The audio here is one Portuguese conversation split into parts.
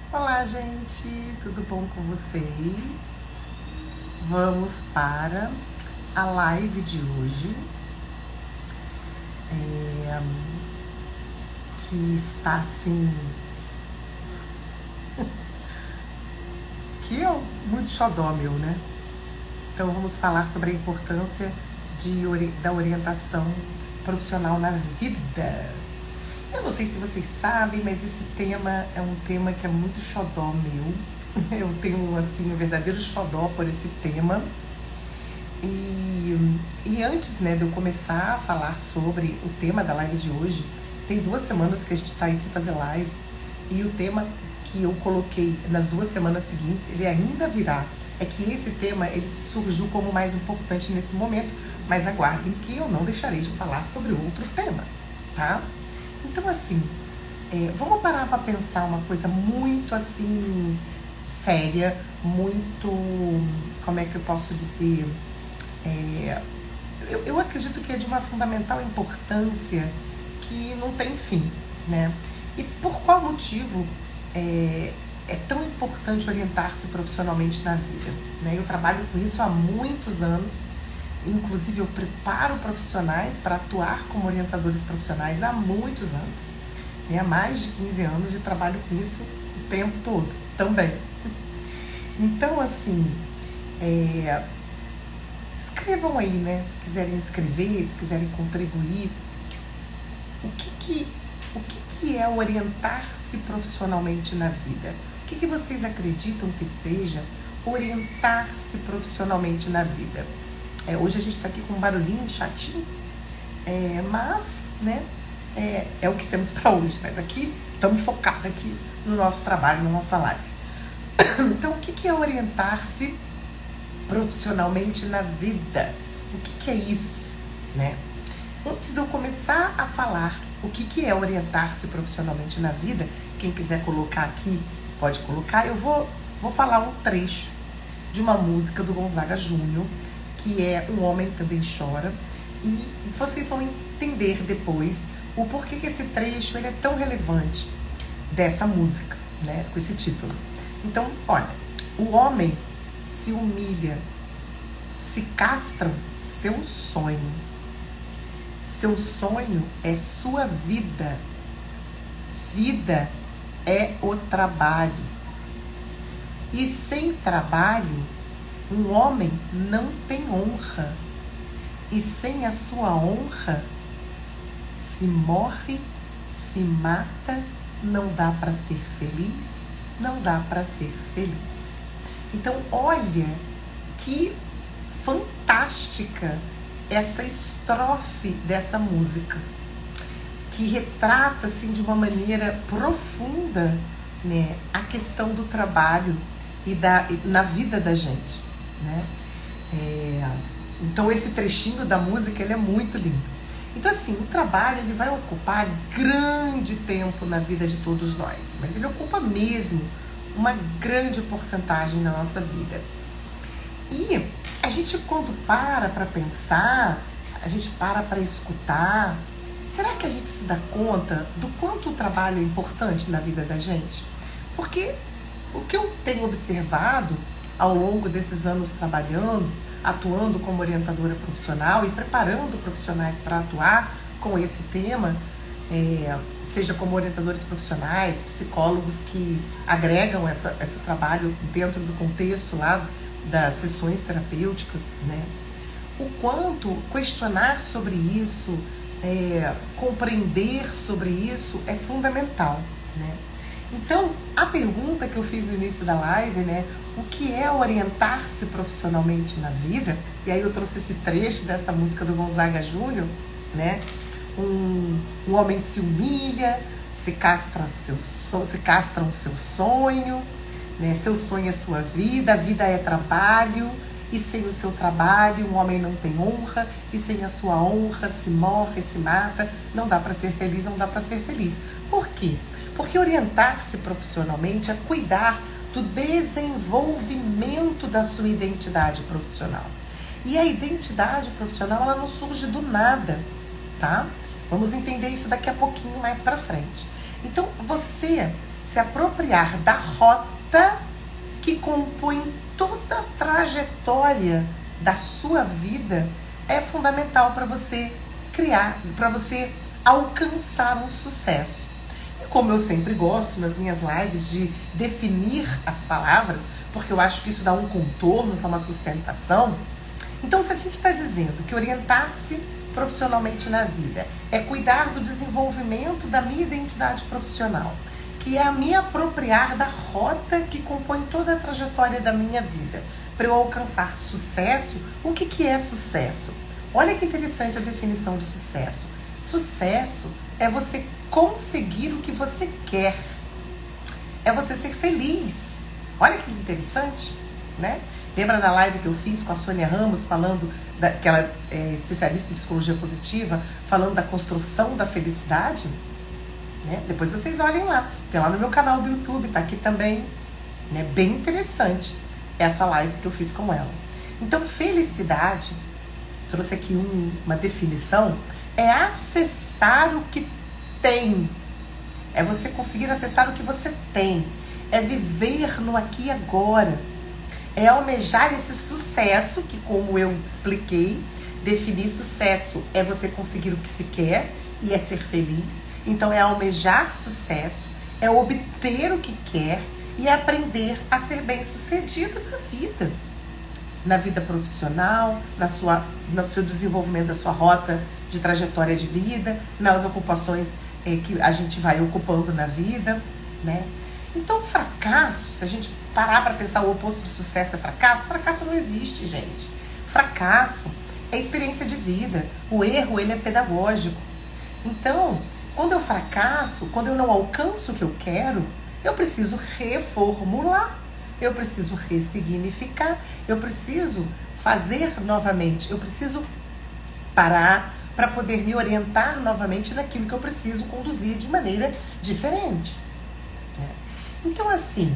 Olá, gente, tudo bom com vocês? Vamos para a live de hoje, que está assim, que é muito xodó meu, né? Então vamos falar sobre a importância da orientação profissional na vida. Eu não sei se vocês sabem, mas esse tema é um tema que é muito xodó meu. Eu tenho, assim, um verdadeiro xodó por esse tema. E antes, né, de eu começar a falar sobre o tema da live de hoje, tem 2 semanas que a gente está aí sem fazer live. E o tema que eu coloquei nas 2 semanas seguintes, ele ainda virá. É que esse tema, ele surgiu como mais importante nesse momento, mas aguardem que eu não deixarei de falar sobre outro tema, tá? Então, assim, vamos parar para pensar uma coisa muito, assim, séria, muito, como é que eu posso dizer, eu acredito que é de uma fundamental importância que não tem fim, né? E por qual motivo é tão importante orientar-se profissionalmente na vida, né? Eu trabalho com isso há muitos anos, inclusive eu preparo profissionais para atuar como orientadores profissionais há muitos anos, né? Há mais de 15 anos de trabalho com isso o tempo todo também. Então, assim, escrevam aí, né? Se quiserem escrever, se quiserem contribuir. O que é orientar-se profissionalmente na vida? O que vocês acreditam que seja orientar-se profissionalmente na vida? Hoje a gente está aqui com um barulhinho chatinho, mas, né, é o que temos para hoje. Mas aqui, estamos focados aqui no nosso trabalho, na nossa live. Então, o que é orientar-se profissionalmente na vida? O que é isso, né? Antes de eu começar a falar o que é orientar-se profissionalmente na vida, quem quiser colocar aqui, pode colocar. Eu vou falar um trecho de uma música do Gonzaga Júnior, que é Um Homem Também Chora, e vocês vão entender depois o porquê que esse trecho ele é tão relevante dessa música, né, com esse título. Então, olha, o homem se humilha, se castram seu sonho. Seu sonho é sua vida. Vida é o trabalho. E sem trabalho, um homem não tem honra. E sem a sua honra, se morre, se mata, não dá para ser feliz, não dá para ser feliz. Então, olha que fantástica essa estrofe dessa música, que retrata assim de uma maneira profunda, né, a questão do trabalho na vida da gente, né? Então esse trechinho da música ele é muito lindo. Então assim, o trabalho ele vai ocupar grande tempo na vida de todos nós, mas ele ocupa mesmo uma grande porcentagem na nossa vida. E a gente quando para pensar, a gente para escutar, será que a gente se dá conta do quanto o trabalho é importante na vida da gente? Porque o que eu tenho observado ao longo desses anos trabalhando, atuando como orientadora profissional e preparando profissionais para atuar com esse tema, seja como orientadores profissionais, psicólogos que agregam esse trabalho dentro do contexto lá das sessões terapêuticas, né? O quanto questionar sobre isso, compreender sobre isso é fundamental, né? Então, a pergunta que eu fiz no início da live, né? O que é orientar-se profissionalmente na vida? E aí eu trouxe esse trecho dessa música do Gonzaga Júnior, né? Um homem se humilha, se castram o seu sonho, né? Seu sonho é sua vida, a vida é trabalho, e sem o seu trabalho um homem não tem honra, e sem a sua honra se morre, se mata, não dá para ser feliz, não dá para ser feliz. Por quê? Porque orientar-se profissionalmente é cuidar do desenvolvimento da sua identidade profissional. E a identidade profissional, ela não surge do nada, tá? Vamos entender isso daqui a pouquinho mais para frente. Então, você se apropriar da rota que compõe toda a trajetória da sua vida é fundamental para você criar, para você alcançar um sucesso. E como eu sempre gosto nas minhas lives de definir as palavras, porque eu acho que isso dá um contorno, dá uma sustentação. Então, se a gente está dizendo que orientar-se profissionalmente na vida é cuidar do desenvolvimento da minha identidade profissional, que é me apropriar da rota que compõe toda a trajetória da minha vida, para eu alcançar sucesso, o que é sucesso? Olha que interessante a definição de sucesso. Sucesso é você conseguir o que você quer. É você ser feliz. Olha que interessante, né? Lembra da live que eu fiz com a Sônia Ramos, falando, que ela é especialista em psicologia positiva, falando da construção da felicidade? Né? Depois vocês olhem lá. Tem lá no meu canal do YouTube, tá aqui também. Né? Bem interessante essa live que eu fiz com ela. Então, felicidade, trouxe aqui uma definição, é acessar o que tem. É você conseguir acessar o que você tem. É viver no aqui e agora. É almejar esse sucesso, que como eu expliquei, definir sucesso é você conseguir o que se quer e é ser feliz. Então é almejar sucesso, é obter o que quer e é aprender a ser bem-sucedido na vida profissional, no seu desenvolvimento da sua rota de trajetória de vida, nas ocupações que a gente vai ocupando na vida, né? Então, fracasso, se a gente parar para pensar o oposto de sucesso é fracasso, fracasso não existe, gente. Fracasso é experiência de vida. O erro, ele é pedagógico. Então, quando eu fracasso, quando eu não alcanço o que eu quero, eu preciso reformular, eu preciso ressignificar, eu preciso fazer novamente, eu preciso parar para poder me orientar novamente naquilo que eu preciso conduzir de maneira diferente. Então, assim,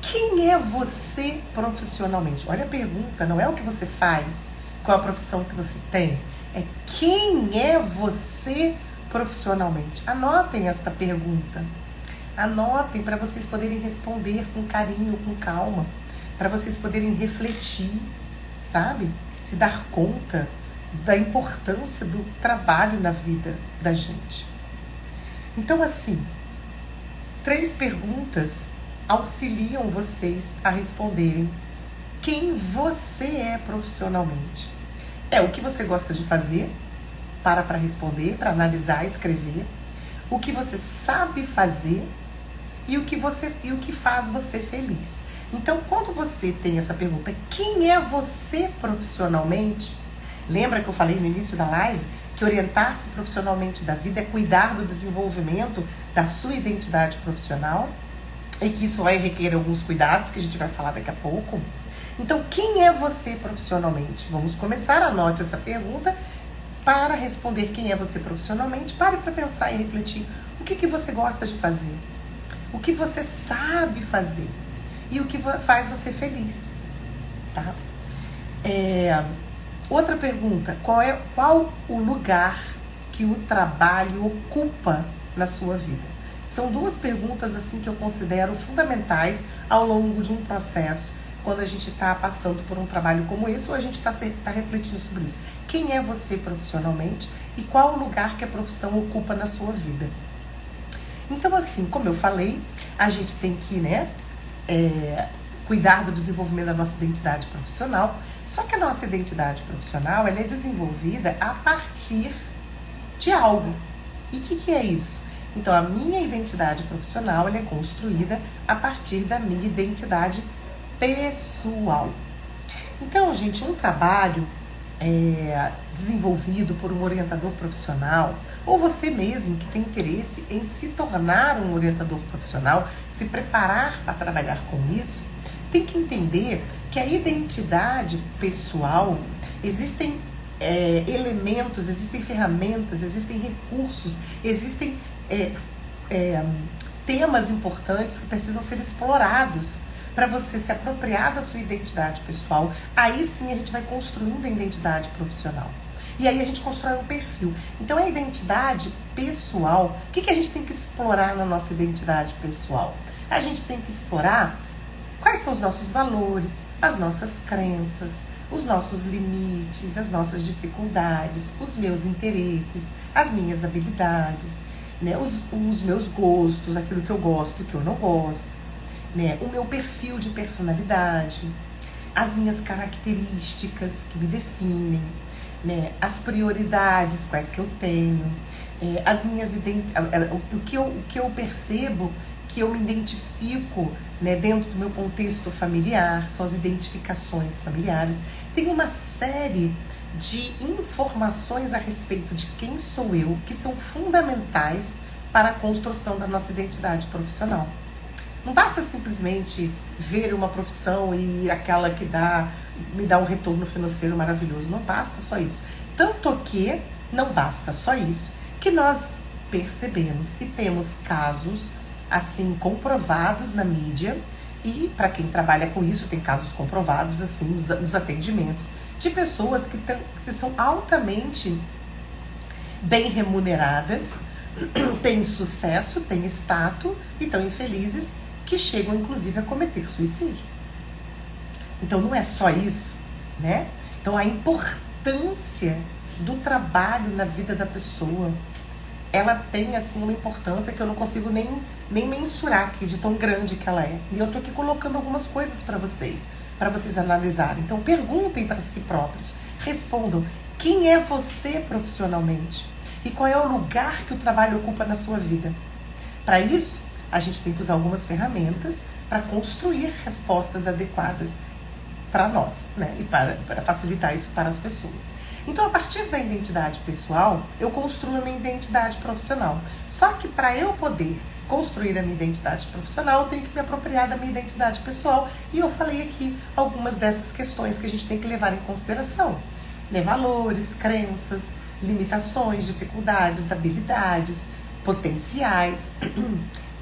quem é você profissionalmente? Olha a pergunta, não é o que você faz, qual a profissão que você tem, é quem é você profissionalmente. Anotem esta pergunta, anotem para vocês poderem responder com carinho, com calma, para vocês poderem refletir, sabe? Se dar conta da importância do trabalho na vida da gente. Então, assim, 3 perguntas auxiliam vocês a responderem quem você é profissionalmente. É o que você gosta de fazer, para responder, para analisar, escrever. O que você sabe fazer e o que faz você feliz. Então, quando você tem essa pergunta, quem é você profissionalmente? Lembra que eu falei no início da live que orientar-se profissionalmente da vida é cuidar do desenvolvimento da sua identidade profissional e que isso vai requerer alguns cuidados que a gente vai falar daqui a pouco. Então, quem é você profissionalmente? Vamos começar, anote essa pergunta para responder quem é você profissionalmente. Pare para pensar e refletir o que você gosta de fazer, o que você sabe fazer e o que faz você feliz, tá? Outra pergunta, qual o lugar que o trabalho ocupa na sua vida? São 2 perguntas assim que eu considero fundamentais ao longo de um processo, quando a gente está passando por um trabalho como esse ou a gente está refletindo sobre isso. Quem é você profissionalmente e qual o lugar que a profissão ocupa na sua vida? Então, assim, como eu falei, a gente tem que, cuidar do desenvolvimento da nossa identidade profissional. Só que a nossa identidade profissional, ela é desenvolvida a partir de algo. E o que é isso? Então, a minha identidade profissional, ela é construída a partir da minha identidade pessoal. Então, gente, um trabalho desenvolvido por um orientador profissional, ou você mesmo que tem interesse em se tornar um orientador profissional, se preparar para trabalhar com isso, tem que entender que a identidade pessoal, existem elementos, existem ferramentas, existem recursos, existem temas importantes que precisam ser explorados para você se apropriar da sua identidade pessoal. Aí sim a gente vai construindo a identidade profissional. E aí a gente constrói um perfil. Então a identidade pessoal, o que a gente tem que explorar na nossa identidade pessoal? A gente tem que explorar quais são os nossos valores, as nossas crenças, os nossos limites, as nossas dificuldades, os meus interesses, as minhas habilidades, né? Os meus gostos, aquilo que eu gosto e que eu não gosto, né? O meu perfil de personalidade, as minhas características que me definem, né? As prioridades quais que eu tenho, as minhas o que eu percebo que eu me identifico, né, dentro do meu contexto familiar, são as identificações familiares. Tem uma série de informações a respeito de quem sou eu que são fundamentais para a construção da nossa identidade profissional. Não basta simplesmente ver uma profissão e aquela que me dá um retorno financeiro maravilhoso. Não basta só isso. Tanto que não basta só isso, que nós percebemos e temos casos assim comprovados na mídia, e para quem trabalha com isso tem casos comprovados assim nos atendimentos de pessoas que são altamente bem remuneradas, têm sucesso, têm status e estão infelizes, que chegam inclusive a cometer suicídio. Então não é só isso, né? Então a importância do trabalho na vida da pessoa, ela tem assim uma importância que eu não consigo nem mensurar aqui de tão grande que ela é. E eu tô aqui colocando algumas coisas para vocês analisarem. Então perguntem para si próprios, respondam: quem é você profissionalmente? E qual é o lugar que o trabalho ocupa na sua vida? Para isso, a gente tem que usar algumas ferramentas para construir respostas adequadas para nós, né? E para facilitar isso para as pessoas. Então, a partir da identidade pessoal, eu construo a minha identidade profissional. Só que para eu poder construir a minha identidade profissional, eu tenho que me apropriar da minha identidade pessoal. E eu falei aqui algumas dessas questões que a gente tem que levar em consideração, né? Valores, crenças, limitações, dificuldades, habilidades, potenciais,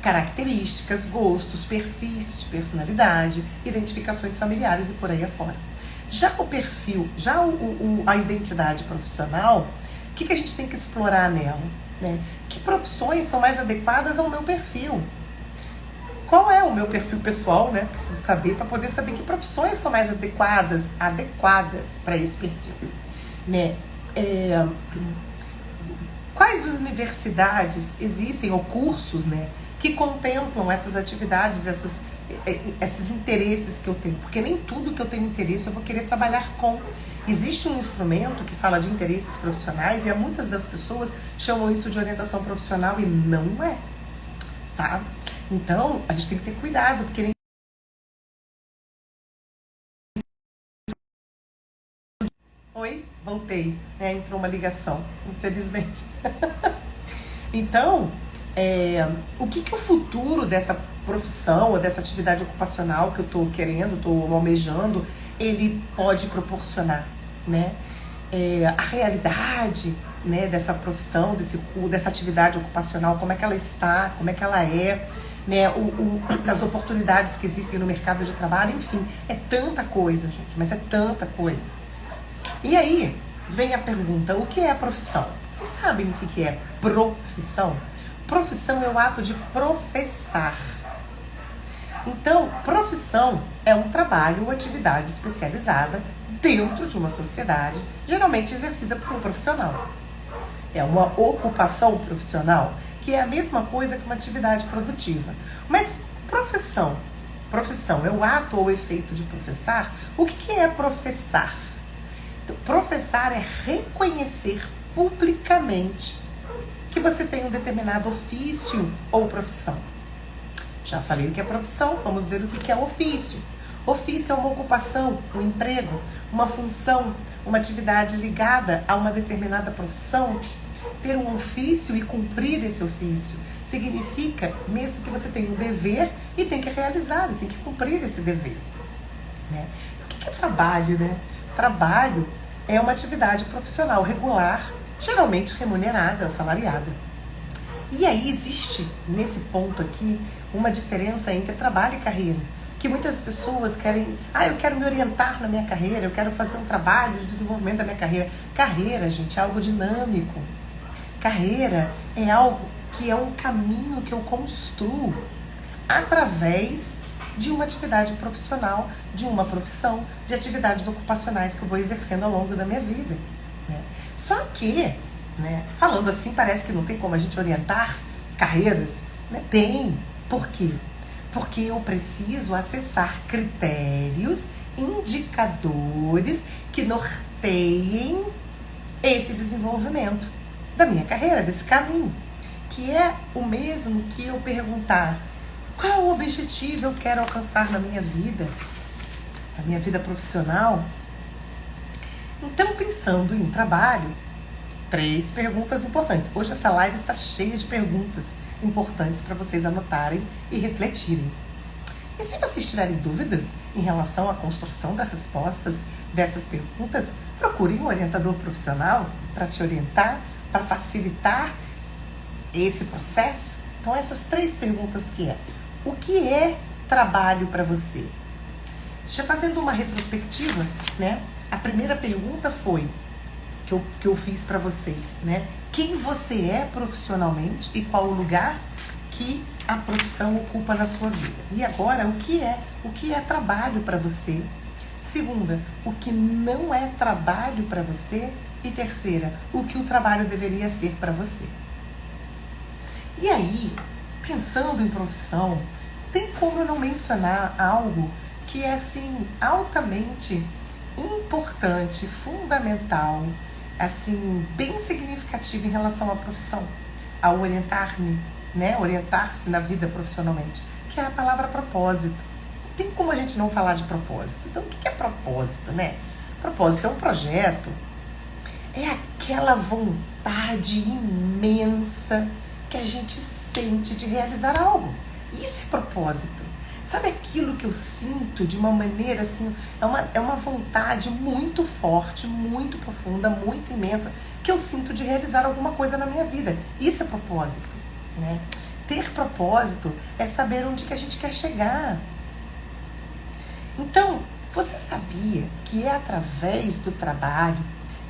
características, gostos, perfis de personalidade, identificações familiares e por aí afora. Já o perfil, a identidade profissional, o que a gente tem que explorar nela, né? Que profissões são mais adequadas ao meu perfil? Qual é o meu perfil pessoal, né? Preciso saber para poder saber que profissões são mais adequadas para esse perfil, né? Quais universidades existem, ou cursos, né, que contemplam essas atividades, esses interesses que eu tenho? Porque nem tudo que eu tenho interesse eu vou querer trabalhar com. Existe um instrumento que fala de interesses profissionais e muitas das pessoas chamam isso de orientação profissional e não é, tá? Então, a gente tem que ter cuidado, porque nem... Oi? Voltei, né? Entrou uma ligação, infelizmente. Então, o que o futuro dessa profissão ou dessa atividade ocupacional que eu estou querendo, estou almejando, ele pode proporcionar, né? A realidade, né, dessa profissão, dessa atividade ocupacional, como é que ela está, como é que ela é, né, as oportunidades que existem no mercado de trabalho, enfim, é tanta coisa, gente, mas é tanta coisa. E aí vem a pergunta: o que é a profissão? Vocês sabem o que é profissão? Profissão é o ato de professar. Então, profissão é um trabalho ou atividade especializada dentro de uma sociedade, geralmente exercida por um profissional. É uma ocupação profissional, que é a mesma coisa que uma atividade produtiva. Mas profissão é o ato ou efeito de professar. O que é professar? Então, professar é reconhecer publicamente que você tem um determinado ofício ou profissão. Já falei o que é profissão, vamos ver o que é ofício. Ofício é uma ocupação, um emprego, uma função, uma atividade ligada a uma determinada profissão. Ter um ofício e cumprir esse ofício significa mesmo que você tenha um dever e tem que realizar, e tem que cumprir esse dever, né? O que é trabalho, né? Trabalho é uma atividade profissional regular, geralmente remunerada, assalariada. E aí existe, nesse ponto aqui, uma diferença entre trabalho e carreira. que muitas pessoas querem, eu quero me orientar na minha carreira, eu quero fazer um trabalho de desenvolvimento da minha carreira. Carreira, gente, é algo dinâmico. Carreira é algo que é um caminho que eu construo através de uma atividade profissional, de uma profissão, de atividades ocupacionais que eu vou exercendo ao longo da minha vida, né? Só que, né, falando assim, parece que não tem como a gente orientar carreiras, né? Tem. Por quê? Porque eu preciso acessar critérios, indicadores que norteiem esse desenvolvimento da minha carreira, desse caminho, que é o mesmo que eu perguntar qual objetivo eu quero alcançar na minha vida profissional. Então, pensando em trabalho, 3 perguntas importantes. Hoje essa live está cheia de perguntas importantes para vocês anotarem e refletirem. E se vocês tiverem dúvidas em relação à construção das respostas dessas perguntas, procure um orientador profissional para te orientar, para facilitar esse processo. Então, essas 3 perguntas que é: o que é trabalho para você? Já fazendo uma retrospectiva, né? A primeira pergunta foi que eu fiz para vocês, né? Quem você é profissionalmente e qual o lugar que a profissão ocupa na sua vida. E agora, o que é trabalho para você? Segunda, o que não é trabalho para você? E terceira, o que o trabalho deveria ser para você? E aí, pensando em profissão, tem como eu não mencionar algo que é assim altamente importante, fundamental, assim, bem significativo em relação à profissão, ao orientar-me, né? Orientar-se na vida profissionalmente, que é a palavra propósito. Não tem como a gente não falar de propósito. Então, o que é propósito, né? Propósito é um projeto, é aquela vontade imensa que a gente sente de realizar algo. Isso é propósito. Sabe aquilo que eu sinto de uma maneira assim, é uma vontade muito forte, muito profunda, muito imensa, que eu sinto de realizar alguma coisa na minha vida. Isso é propósito, né? Ter propósito é saber onde que a gente quer chegar. Então, você sabia que é através do trabalho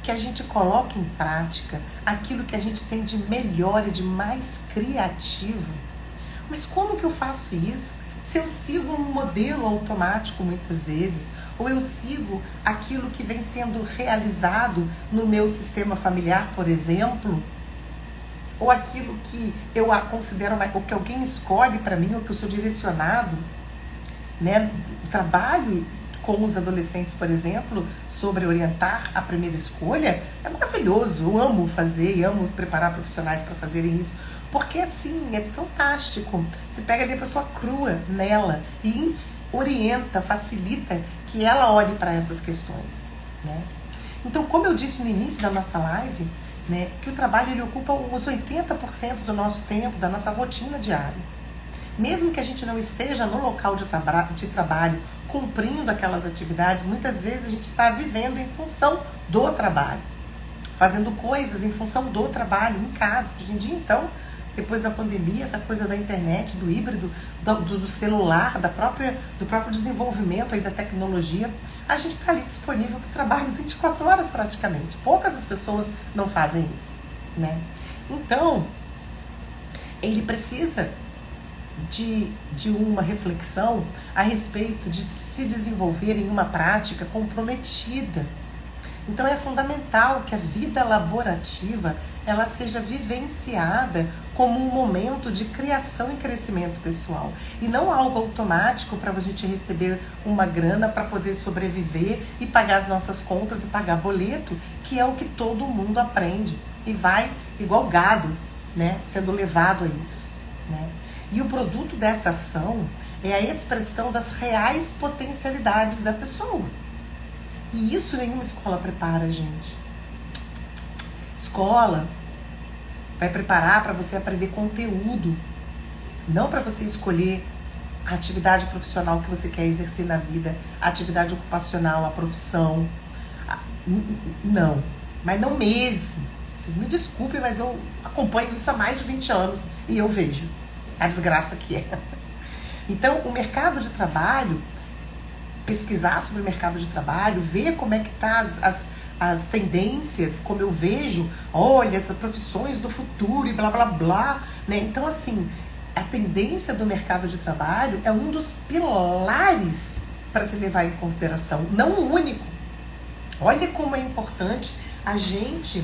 que a gente coloca em prática aquilo que a gente tem de melhor e de mais criativo? Mas como que eu faço isso? Se eu sigo um modelo automático muitas vezes, ou eu sigo aquilo que vem sendo realizado no meu sistema familiar, por exemplo, ou aquilo que eu considero, ou que alguém escolhe para mim, ou que eu sou direcionado, né? O trabalho com os adolescentes, por exemplo, sobre orientar a primeira escolha, é maravilhoso. Eu amo fazer e amo preparar profissionais para fazerem isso. Porque assim, é fantástico. Você pega ali a pessoa crua nela e orienta, facilita que ela olhe para essas questões, né? Então, como eu disse no início da nossa live, né, que o trabalho ele ocupa uns 80% do nosso tempo, da nossa rotina diária. Mesmo que a gente não esteja no local de trabalho, cumprindo aquelas atividades, muitas vezes a gente está vivendo em função do trabalho, fazendo coisas em função do trabalho, em casa. Hoje em dia, então, depois da pandemia, essa coisa da internet, do híbrido, do celular, do próprio desenvolvimento aí da tecnologia, a gente está ali disponível para o trabalho 24 horas praticamente. Poucas as pessoas não fazem isso, né? Então, ele precisa de uma reflexão a respeito de se desenvolver em uma prática comprometida. Então é fundamental que a vida laborativa ela seja vivenciada como um momento de criação e crescimento pessoal e não algo automático para a gente receber uma grana para poder sobreviver e pagar as nossas contas e pagar boleto, que é o que todo mundo aprende e vai igual gado, né, sendo levado a isso, né? E o produto dessa ação é a expressão das reais potencialidades da pessoa. E isso nenhuma escola prepara, gente. Escola vai preparar para você aprender conteúdo, não para você escolher a atividade profissional que você quer exercer na vida, a atividade ocupacional, a profissão. Não, mas não mesmo. Vocês me desculpem, mas eu acompanho isso há mais de 20 anos e eu vejo a desgraça que é. Então, o mercado de trabalho, pesquisar sobre o mercado de trabalho, ver como é que tá as tendências, como eu vejo, olha, essas profissões do futuro e blá, blá, blá, né? Então, assim, a tendência do mercado de trabalho é um dos pilares para se levar em consideração, não o único. Olha como é importante a gente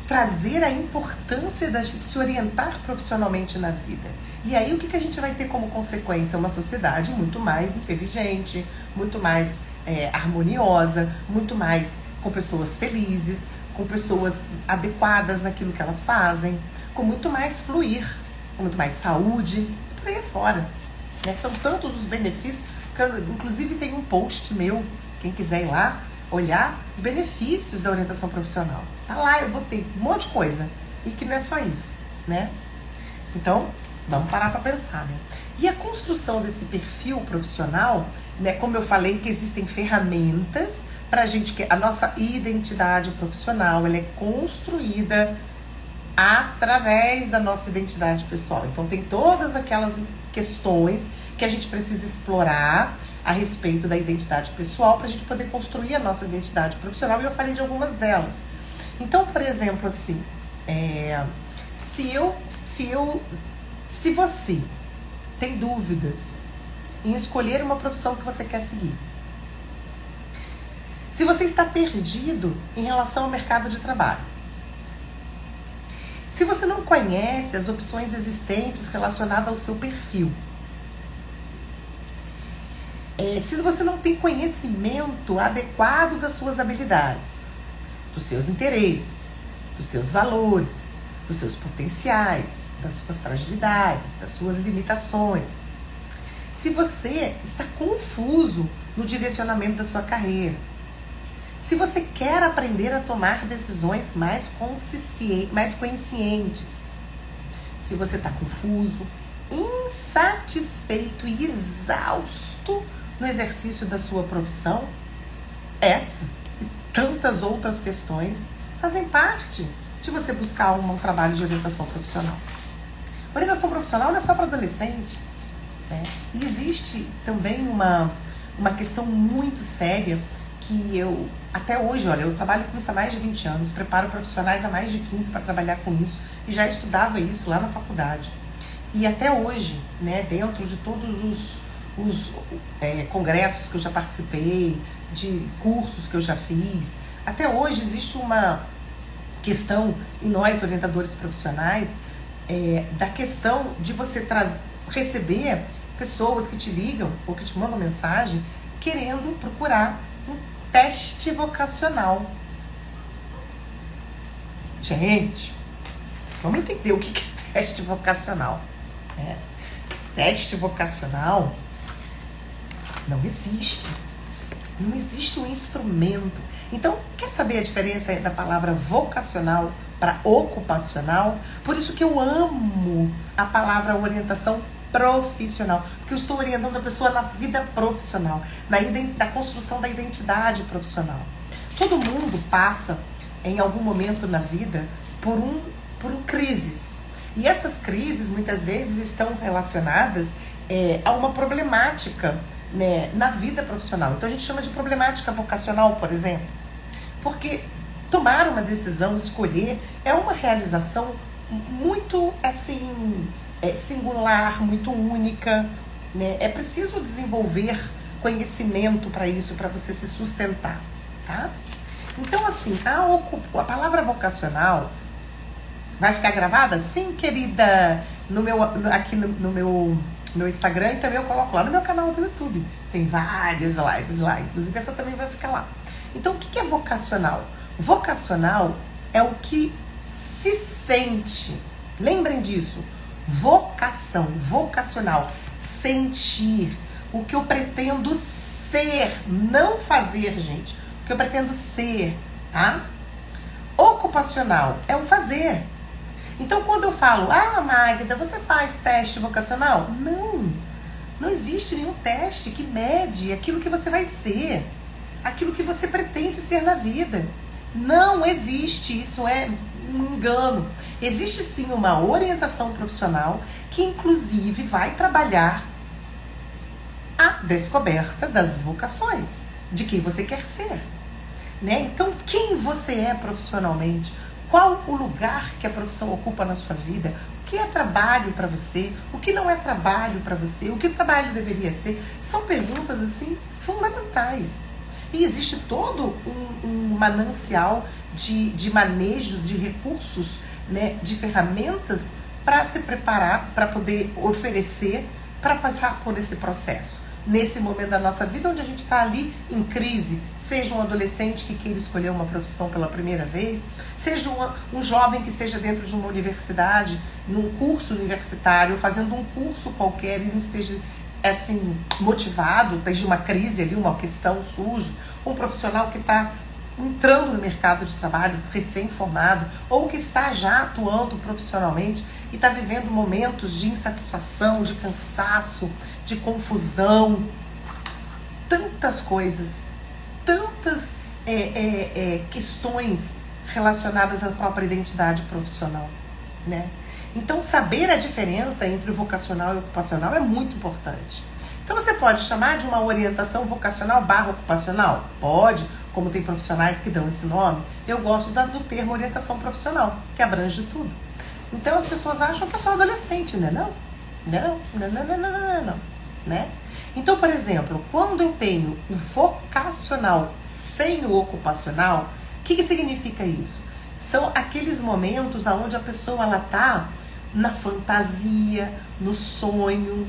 trazer a importância da gente se orientar profissionalmente na vida. E aí o que a gente vai ter como consequência? Uma sociedade muito mais inteligente, muito mais harmoniosa, muito mais com pessoas felizes, com pessoas adequadas naquilo que elas fazem, com muito mais fluir, com muito mais saúde, por aí fora. Né? São tantos os benefícios, que eu, inclusive tem um post meu, quem quiser ir lá, olhar os benefícios da orientação profissional. Tá lá, eu botei um monte de coisa. E que não é só isso, né? Então, vamos parar para pensar, né? E a construção desse perfil profissional, né? Como eu falei, que existem ferramentas para a gente, que a nossa identidade profissional, ela é construída através da nossa identidade pessoal. Então, tem todas aquelas questões que a gente precisa explorar a respeito da identidade pessoal para a gente poder construir a nossa identidade profissional, e eu falei de algumas delas. Então, por exemplo, assim, se você tem dúvidas em escolher uma profissão que você quer seguir, se você está perdido em relação ao mercado de trabalho, se você não conhece as opções existentes relacionadas ao seu perfil, se você não tem conhecimento adequado das suas habilidades, dos seus interesses, dos seus valores, dos seus potenciais, das suas fragilidades, das suas limitações, se você está confuso no direcionamento da sua carreira, se você quer aprender a tomar decisões mais conscientes, se você está confuso, insatisfeito e exausto no exercício da sua profissão, essa e tantas outras questões fazem parte de você buscar um trabalho de orientação profissional. Orientação profissional não é só para adolescente, né? E existe também uma questão muito séria que eu, até hoje, olha, eu trabalho com isso há mais de 20 anos, preparo profissionais há mais de 15 para trabalhar com isso, e já estudava isso lá na faculdade. E até hoje, né, dentro de todos os congressos que eu já participei, de cursos que eu já fiz, até hoje existe uma questão em nós, orientadores profissionais, da questão de você receber pessoas que te ligam ou que te mandam mensagem querendo procurar um teste vocacional. Gente, vamos entender o que é teste vocacional. Teste vocacional não existe. Não existe um instrumento. Então, quer saber a diferença da palavra vocacional para ocupacional? Por isso que eu amo a palavra orientação profissional, porque eu estou orientando a pessoa na vida profissional, na construção da identidade profissional. Todo mundo passa, em algum momento na vida, por crises. E essas crises, muitas vezes, estão relacionadas a uma problemática, né, na vida profissional. Então a gente chama de problemática vocacional, por exemplo, porque tomar uma decisão, escolher, é uma realização muito assim singular, muito única, né? É preciso desenvolver conhecimento para isso, para você se sustentar, tá? Então, assim, a palavra vocacional vai ficar gravada? Sim, querida, aqui no meu Instagram, e também eu coloco lá no meu canal do YouTube. Tem várias lives lá, inclusive essa também vai ficar lá. Então, o que é vocacional? Vocacional é o que se sente. Lembrem disso. Vocação, vocacional, sentir. O que eu pretendo ser, não fazer, gente. O que eu pretendo ser, tá? Ocupacional é o fazer. Então, quando eu falo, Magda, você faz teste vocacional? Não existe nenhum teste que mede aquilo que você vai ser, aquilo que você pretende ser na vida. Não existe, isso é um engano. Existe sim uma orientação profissional que inclusive vai trabalhar a descoberta das vocações, de quem você quer ser, né? Então, quem você é profissionalmente, qual o lugar que a profissão ocupa na sua vida, o que é trabalho para você, o que não é trabalho para você, o que trabalho deveria ser, são perguntas assim fundamentais. E existe todo um manancial de manejos, de recursos, né, de ferramentas para se preparar, para poder oferecer, para passar por esse processo. Nesse momento da nossa vida, onde a gente está ali em crise, seja um adolescente que queira escolher uma profissão pela primeira vez, seja um jovem que esteja dentro de uma universidade, num curso universitário, fazendo um curso qualquer e não esteja assim, motivado, desde uma crise ali, uma questão surge, um profissional que está entrando no mercado de trabalho, recém-formado, ou que está já atuando profissionalmente e está vivendo momentos de insatisfação, de cansaço, de confusão, tantas coisas, tantas questões relacionadas à própria identidade profissional, né? Então, saber a diferença entre o vocacional e o ocupacional é muito importante. Então, você pode chamar de uma orientação vocacional / ocupacional? Pode, como tem profissionais que dão esse nome. Eu gosto do termo orientação profissional, que abrange tudo. Então, as pessoas acham que é só adolescente, né? Não, né? Então, por exemplo, quando eu tenho o vocacional sem o ocupacional, o que significa isso? São aqueles momentos onde a pessoa está na fantasia, no sonho,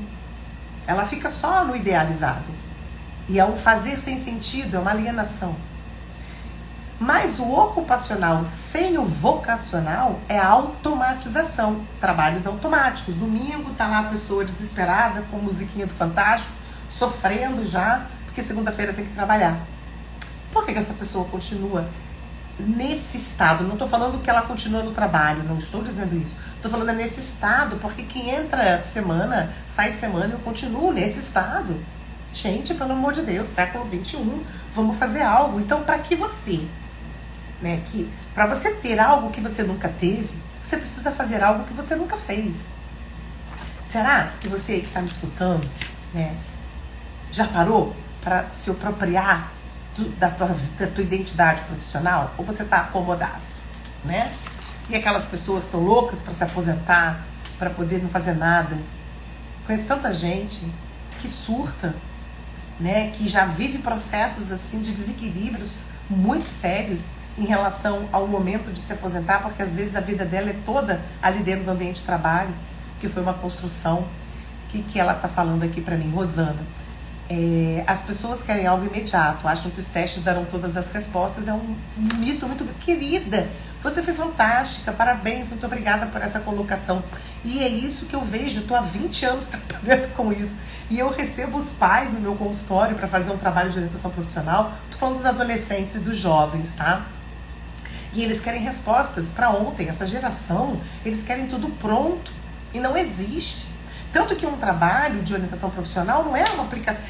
ela fica só no idealizado. E é um fazer sem sentido, é uma alienação. Mas o ocupacional sem o vocacional é a automatização, trabalhos automáticos. Domingo está lá a pessoa desesperada com musiquinha do Fantástico, sofrendo já, porque segunda-feira tem que trabalhar. Por que essa pessoa continua nesse estado? Não estou falando que ela continua no trabalho, não estou dizendo isso. Estou falando nesse estado, porque quem entra semana, sai semana, eu continuo nesse estado. Gente, pelo amor de Deus, século XXI, vamos fazer algo. Então, para que você, né, para você ter algo que você nunca teve, você precisa fazer algo que você nunca fez. Será que você que está me escutando, né, já parou para se apropriar da tua identidade profissional? Ou você está acomodado, né? E aquelas pessoas tão loucas para se aposentar, para poder não fazer nada. Conheço tanta gente que surta, né? Que já vive processos assim de desequilíbrios muito sérios em relação ao momento de se aposentar, porque às vezes a vida dela é toda ali dentro do ambiente de trabalho, que foi uma construção que ela está falando aqui para mim, Rosana. As pessoas querem algo imediato, acham que os testes darão todas as respostas. É um mito muito... Querida, você foi fantástica, parabéns, muito obrigada por essa colocação. E é isso que eu vejo, estou há 20 anos trabalhando com isso. E eu recebo os pais no meu consultório para fazer um trabalho de orientação profissional. Estou falando dos adolescentes e dos jovens, tá? E eles querem respostas para ontem. Essa geração, eles querem tudo pronto. E não existe. Tanto que um trabalho de orientação profissional não é uma aplicação...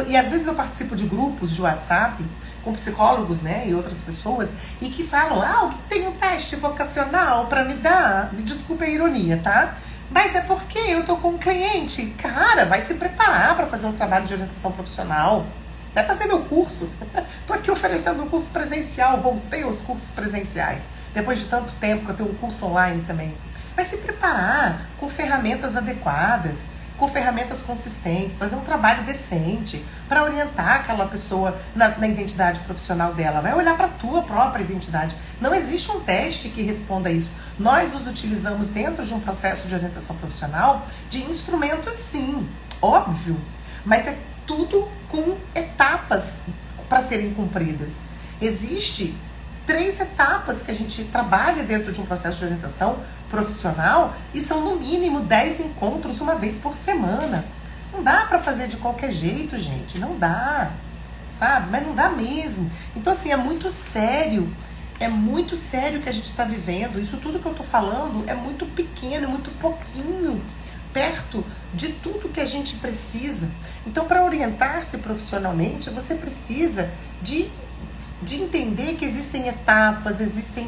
E às vezes eu participo de grupos de WhatsApp com psicólogos, né, e outras pessoas, e que falam, tem um teste vocacional para me dar. Me desculpe a ironia, tá? Mas é porque eu tô com um cliente. Cara, vai se preparar para fazer um trabalho de orientação profissional. Vai fazer meu curso. Tô aqui oferecendo um curso presencial, voltei aos cursos presenciais. Depois de tanto tempo que eu tenho um curso online também. Vai se preparar com ferramentas adequadas, com ferramentas consistentes, fazer um trabalho decente para orientar aquela pessoa na identidade profissional dela. Vai olhar para a tua própria identidade. Não existe um teste que responda isso. Nós nos utilizamos dentro de um processo de orientação profissional de instrumentos, sim, óbvio, mas é tudo com etapas para serem cumpridas. Existe 3 etapas que a gente trabalha dentro de um processo de orientação profissional e são no mínimo 10 encontros uma vez por semana. Não dá para fazer de qualquer jeito, gente, não dá, sabe? Mas não dá mesmo. Então assim, é muito sério que a gente está vivendo. Isso tudo que eu tô falando é muito pequeno, muito pouquinho, perto de tudo que a gente precisa. Então, para orientar-se profissionalmente, você precisa de de entender que existem etapas,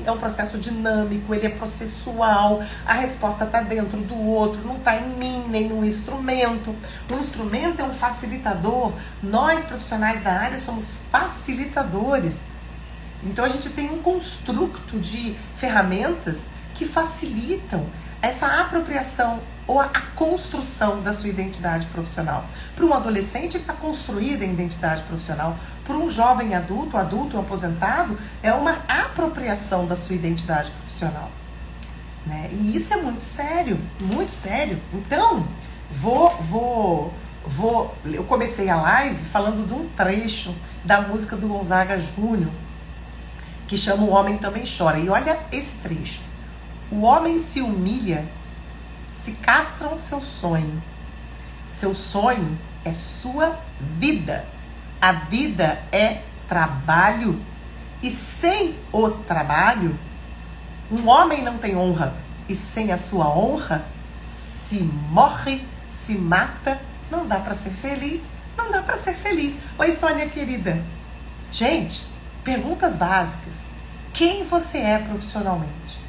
é um processo dinâmico, ele é processual, a resposta está dentro do outro, não está em mim, nem no instrumento. O instrumento é um facilitador, nós profissionais da área somos facilitadores. Então a gente tem um construto de ferramentas que facilitam essa apropriação ou a construção da sua identidade profissional. Para um adolescente, ele está construída a identidade profissional. Para um jovem adulto, um aposentado, é uma apropriação da sua identidade profissional. Né? E isso é muito sério, muito sério. Então, eu comecei a live falando de um trecho da música do Gonzaga Júnior, que chama O Homem Também Chora. E olha esse trecho. O homem se humilha, se castra o seu sonho. Seu sonho é sua vida. A vida é trabalho. E sem o trabalho, um homem não tem honra. E sem a sua honra, se morre, se mata. Não dá para ser feliz. Não dá para ser feliz. Oi, Sônia querida. Gente, perguntas básicas. Quem você é profissionalmente?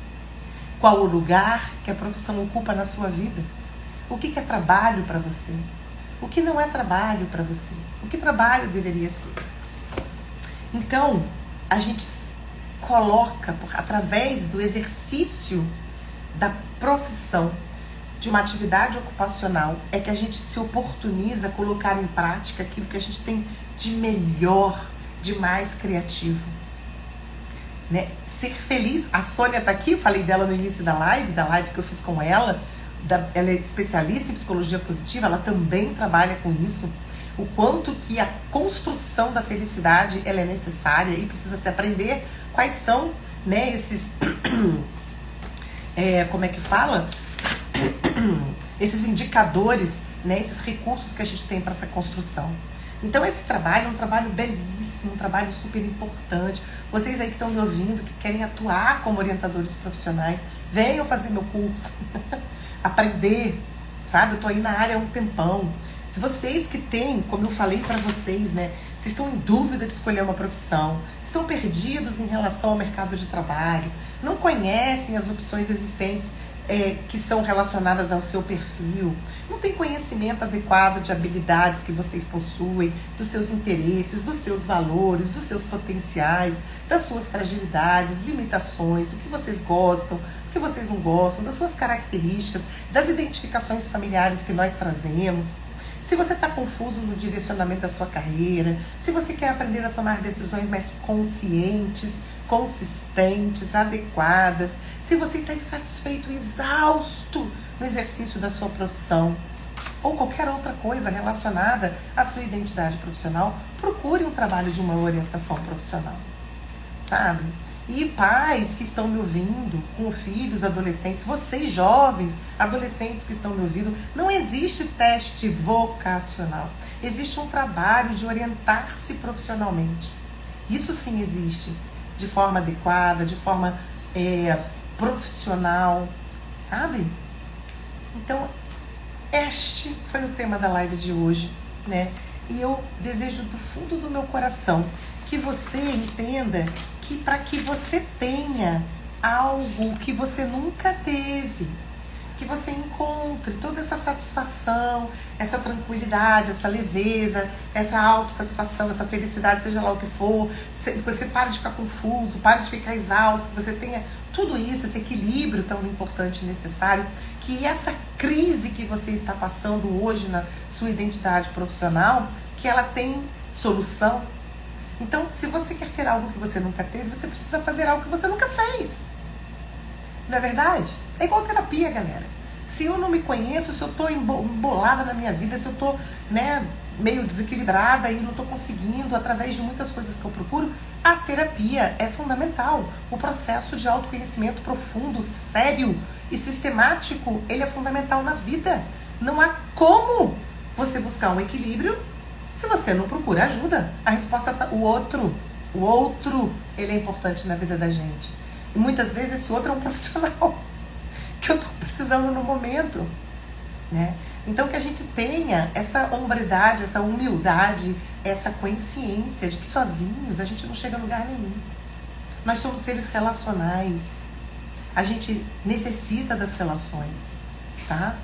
Qual o lugar que a profissão ocupa na sua vida? O que é trabalho para você? O que não é trabalho para você? O que trabalho deveria ser? Então, a gente coloca, através do exercício da profissão, de uma atividade ocupacional, é que a gente se oportuniza a colocar em prática aquilo que a gente tem de melhor, de mais criativo. Né? Ser feliz. A Sônia tá aqui, eu falei dela no início da live que eu fiz com ela. Ela é especialista em psicologia positiva, ela também trabalha com isso. O quanto que a construção da felicidade ela é necessária e precisa se aprender quais são, né, esses como é que fala? Esses indicadores, né, esses recursos que a gente tem para essa construção. Então esse trabalho é um trabalho belíssimo, um trabalho super importante. Vocês aí que estão me ouvindo, que querem atuar como orientadores profissionais, venham fazer meu curso, aprender, sabe? Eu tô aí na área há um tempão. Se vocês que têm, como eu falei para vocês, né, vocês estão em dúvida de escolher uma profissão, estão perdidos em relação ao mercado de trabalho, não conhecem as opções existentes que são relacionadas ao seu perfil, não tem conhecimento adequado de habilidades que vocês possuem, dos seus interesses, dos seus valores, dos seus potenciais, das suas fragilidades, limitações, do que vocês gostam, do que vocês não gostam, das suas características, das identificações familiares que nós trazemos. Se você está confuso no direcionamento da sua carreira, se você quer aprender a tomar decisões mais conscientes, consistentes, adequadas, se você está insatisfeito, exausto no exercício da sua profissão ou qualquer outra coisa relacionada à sua identidade profissional, procure um trabalho de uma orientação profissional, sabe? E pais que estão me ouvindo, com filhos, adolescentes, vocês jovens, adolescentes que estão me ouvindo, não existe teste vocacional. Existe um trabalho de orientar-se profissionalmente. Isso sim existe, de forma adequada, de forma profissional, sabe? Então, este foi o tema da live de hoje, né? E eu desejo do fundo do meu coração que você entenda que para que você tenha algo que você nunca teve, que você encontre toda essa satisfação, essa tranquilidade, essa leveza, essa autossatisfação, essa felicidade, seja lá o que for, você pare de ficar confuso, pare de ficar exausto, que você tenha tudo isso, esse equilíbrio tão importante e necessário, que essa crise que você está passando hoje na sua identidade profissional, que ela tem solução. Então, se você quer ter algo que você nunca teve, você precisa fazer algo que você nunca fez. Não é verdade? É igual terapia, galera. Se eu não me conheço, se eu estou embolada na minha vida, se eu estou, né, meio desequilibrada e não estou conseguindo, através de muitas coisas que eu procuro, a terapia é fundamental. O processo de autoconhecimento profundo, sério e sistemático, ele é fundamental na vida. Não há como você buscar um equilíbrio se você não procura ajuda. A resposta tá, o outro, ele é importante na vida da gente. E muitas vezes esse outro é um profissional que eu estou precisando no momento, né? Então que a gente tenha essa hombridade, essa humildade, essa consciência de que sozinhos a gente não chega a lugar nenhum. Nós somos seres relacionais. A gente necessita das relações, tá?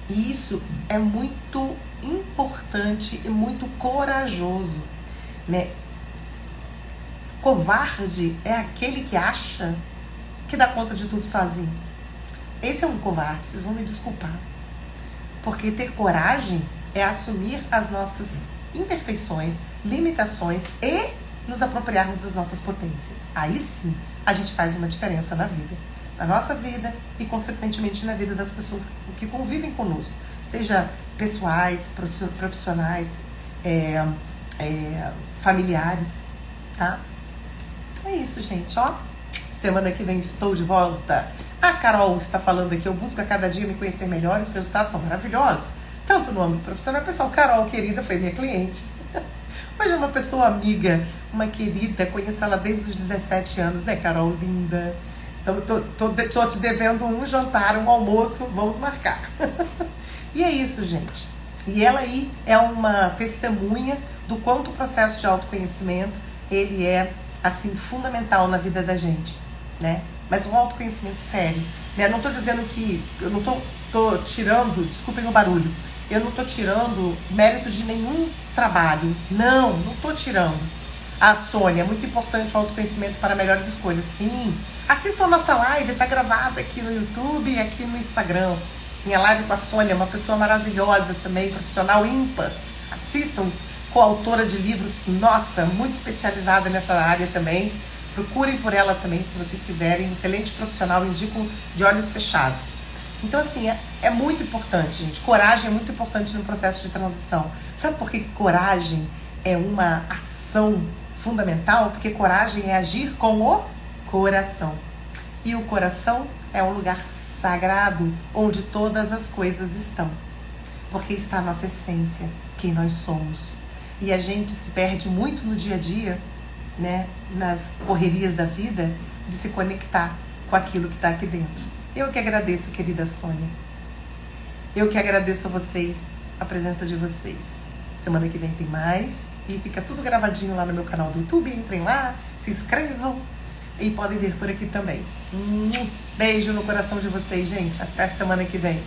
E isso é muito importante e muito corajoso, né? Covarde é aquele que acha que dá conta de tudo sozinho. Esse é um covarde, vocês vão me desculpar. Porque ter coragem é assumir as nossas imperfeições, limitações e nos apropriarmos das nossas potências. Aí sim, a gente faz uma diferença na vida. Na nossa vida e, consequentemente, na vida das pessoas que convivem conosco. Seja pessoais, profissionais, familiares, tá? É isso, gente, ó. Semana que vem estou de volta. A Carol está falando aqui, eu busco a cada dia me conhecer melhor e os resultados são maravilhosos. Tanto no âmbito profissional, pessoal, Carol, querida, foi minha cliente. Hoje é uma pessoa amiga, uma querida, conheço ela desde os 17 anos, né, Carol, linda? Então, tô te devendo um jantar, um almoço, vamos marcar. E é isso, gente. E ela aí é uma testemunha do quanto o processo de autoconhecimento, ele é, assim, fundamental na vida da gente, né? Mas um autoconhecimento sério, né? Não tô dizendo que, eu não tô tirando, desculpem o barulho, eu não tô tirando mérito de nenhum trabalho, não tô tirando. A Sônia, é muito importante o autoconhecimento para melhores escolhas, sim. Assistam a nossa live, tá gravada aqui no YouTube e aqui no Instagram. Minha live com a Sônia, uma pessoa maravilhosa também, profissional ímpar. Assistam, coautora de livros, nossa, muito especializada nessa área também. Procurem por ela também, se vocês quiserem. Excelente profissional, indico de olhos fechados. Então, assim, é muito importante, gente. Coragem é muito importante no processo de transição. Sabe por que coragem é uma ação fundamental? Porque coragem é agir com o coração. E o coração é um lugar sagrado onde todas as coisas estão. Porque está a nossa essência, quem nós somos. E a gente se perde muito no dia a dia, né, nas correrias da vida, de se conectar com aquilo que está aqui dentro. Eu que agradeço, querida Sônia. Eu que agradeço a vocês, a presença de vocês. Semana que vem tem mais. E fica tudo gravadinho lá no meu canal do YouTube. Entrem lá, se inscrevam e podem ver por aqui também. Beijo no coração de vocês, gente. Até semana que vem.